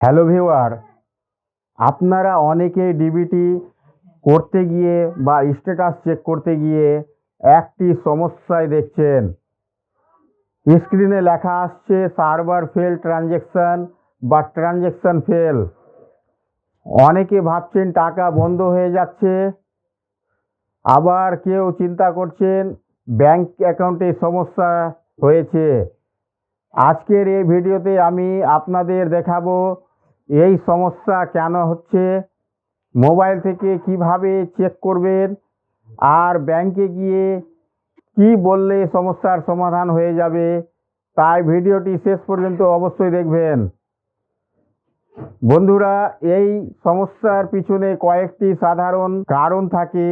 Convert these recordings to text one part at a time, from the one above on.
Hello viewer, আপনারা অনেকেই DBT করতে গিয়ে বা স্ট্যাটাস চেক করতে গিয়ে একটি সমস্যায় দেখছেন। স্ক্রিনে লেখা আসছে সার্ভার ফেল ট্রানজ্যাকশন বা ট্রানজ্যাকশন ফেল। অনেকে ভাবছেন টাকা বন্ধ হয়ে যাচ্ছে, আবার কেউ চিন্তা করছেন ব্যাংক অ্যাকাউন্টে সমস্যা হয়েছে। আজকের এই ভিডিওতে আমি আপনাদের দেখাবো এই সমস্যা কেন হচ্ছে, মোবাইল থেকে কিভাবে চেক করবেন, আর ব্যাংকে গিয়ে কি বললে সমস্যার সমাধান হয়ে যাবে। তাই ভিডিওটি শেষ পর্যন্ত অবশ্যই দেখবেন। বন্ধুরা, এই সমস্যার পিছনে কয়েকটি সাধারণ কারণ থাকে।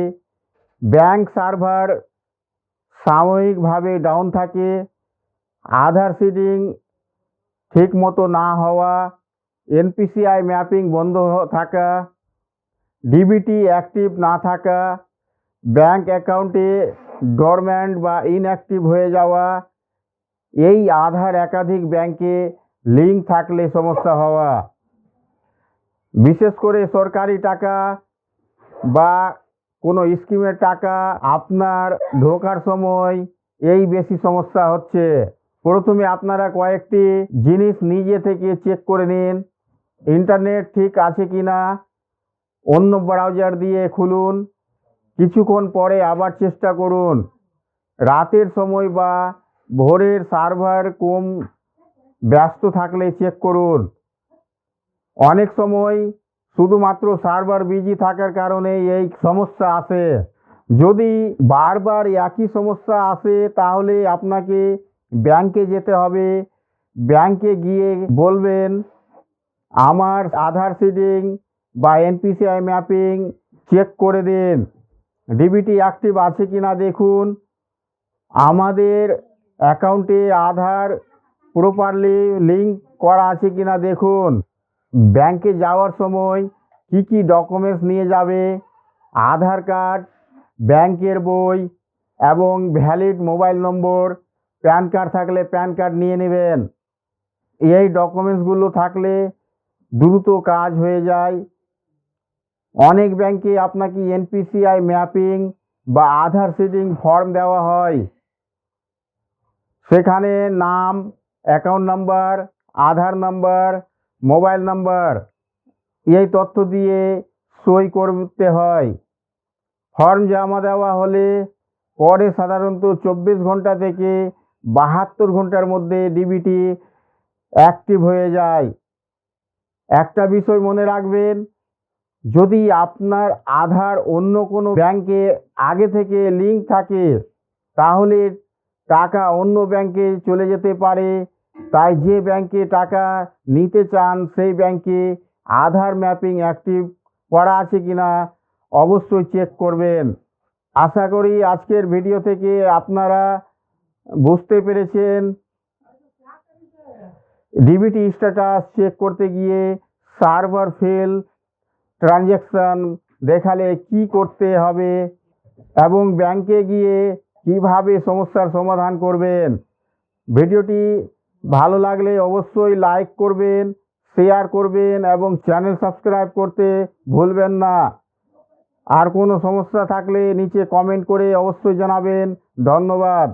ব্যাংক সার্ভার সাময়িকভাবে ডাউন থাকে, আধার সিডিং ঠিক মতো না হওয়া, এনপিসিআই ম্যাপিং বন্ধ থাকা, ডিবিটি অ্যাক্টিভ না থাকা, ব্যাংক অ্যাকাউন্টে ডরম্যান্ট বা ইনঅ্যাক্টিভ হয়ে যাওয়া, এই আধার একাধিক ব্যাংকে লিঙ্ক থাকলে সমস্যা হওয়া। বিশেষ করে সরকারি টাকা বা কোনো স্কিমের টাকা আপনার ঢোকার সময় এই বেশি সমস্যা হচ্ছে। প্রথমে আপনারা কয়েকটি জিনিস নিজে থেকে চেক করে নিন। ইন্টারনেট ঠিক আছে কিনা অন্য ব্রাউজার দিয়ে খুলুন, কিছুক্ষণ পরে আবার চেষ্টা করুন। রাতের সময় বা ভোরের সার্ভার কম ব্যস্ত থাকলে চেক করুন। অনেক সময় শুধুমাত্র সার্ভার বিজি থাকার কারণে এই সমস্যা আসে। যদি বারবার একই সমস্যা আসে তাহলে আপনাকে ব্যাংকে যেতে হবে। ব্যাংকে গিয়ে বলবেন আমার আধার সিডিং বা এনপিসিআই ম্যাপিং চেক করে দিন, ডিবিটি অ্যাক্টিভ আছে কিনা দেখুন, আমাদের অ্যাকাউন্টে আধার প্রপারলি লিঙ্ক করা আছে কিনা দেখুন। ব্যাংকে যাওয়ার সময় কি কি ডকুমেন্টস নিয়ে যাবে, আধার কার্ড, ব্যাংকের বই এবং ভ্যালিড মোবাইল নম্বর, প্যান কার্ড থাকলে প্যান কার্ড নিয়ে নেবেন। এই ডকুমেন্টসগুলো থাকলে দ্রুত কাজ হয়ে যায়। অনেক ব্যাংকে আপনাকে এনপিসিআই ম্যাপিং বা আধার সিডিং ফর্ম দেওয়া হয়, সেখানে নাম, অ্যাকাউন্ট নাম্বার, আধার নাম্বার, মোবাইল নাম্বার এই তথ্য দিয়ে সই করতে হয়। ফর্ম জমা দেওয়া হলে পরে সাধারণত 24 ঘন্টা থেকে 72 ঘন্টার মধ্যে ডিবিটি অ্যাক্টিভ হয়ে যায়। একটা বিষয় মনে রাখবেন, যদি আপনার আধার অন্য কোনো ব্যাংকে আগে থেকে লিঙ্ক থাকে তাহলে টাকা অন্য ব্যাংকে চলে যেতে পারে। তাই যে ব্যাংকে টাকা নিতে চান সেই ব্যাংকে আধার ম্যাপিং অ্যাক্টিভ করা আছে কিনা অবশ্যই চেক করবেন। আশা করি আজকের ভিডিও থেকে আপনারা বুঝতে পেরেছেন ডিবিটি স্ট্যাটাস চেক করতে গিয়ে সার্ভার ফেল ট্রানজ্যাকশন দেখালে কি করতে হবে এবং ব্যাংকে গিয়ে কিভাবে সমস্যার সমাধান করবেন। ভিডিওটি ভালো লাগলে অবশ্যই লাইক করবেন, শেয়ার করবেন এবং চ্যানেল সাবস্ক্রাইব করতে ভুলবেন না। আর কোনো সমস্যা থাকলে নিচে কমেন্ট করে অবশ্যই জানাবেন। ধন্যবাদ।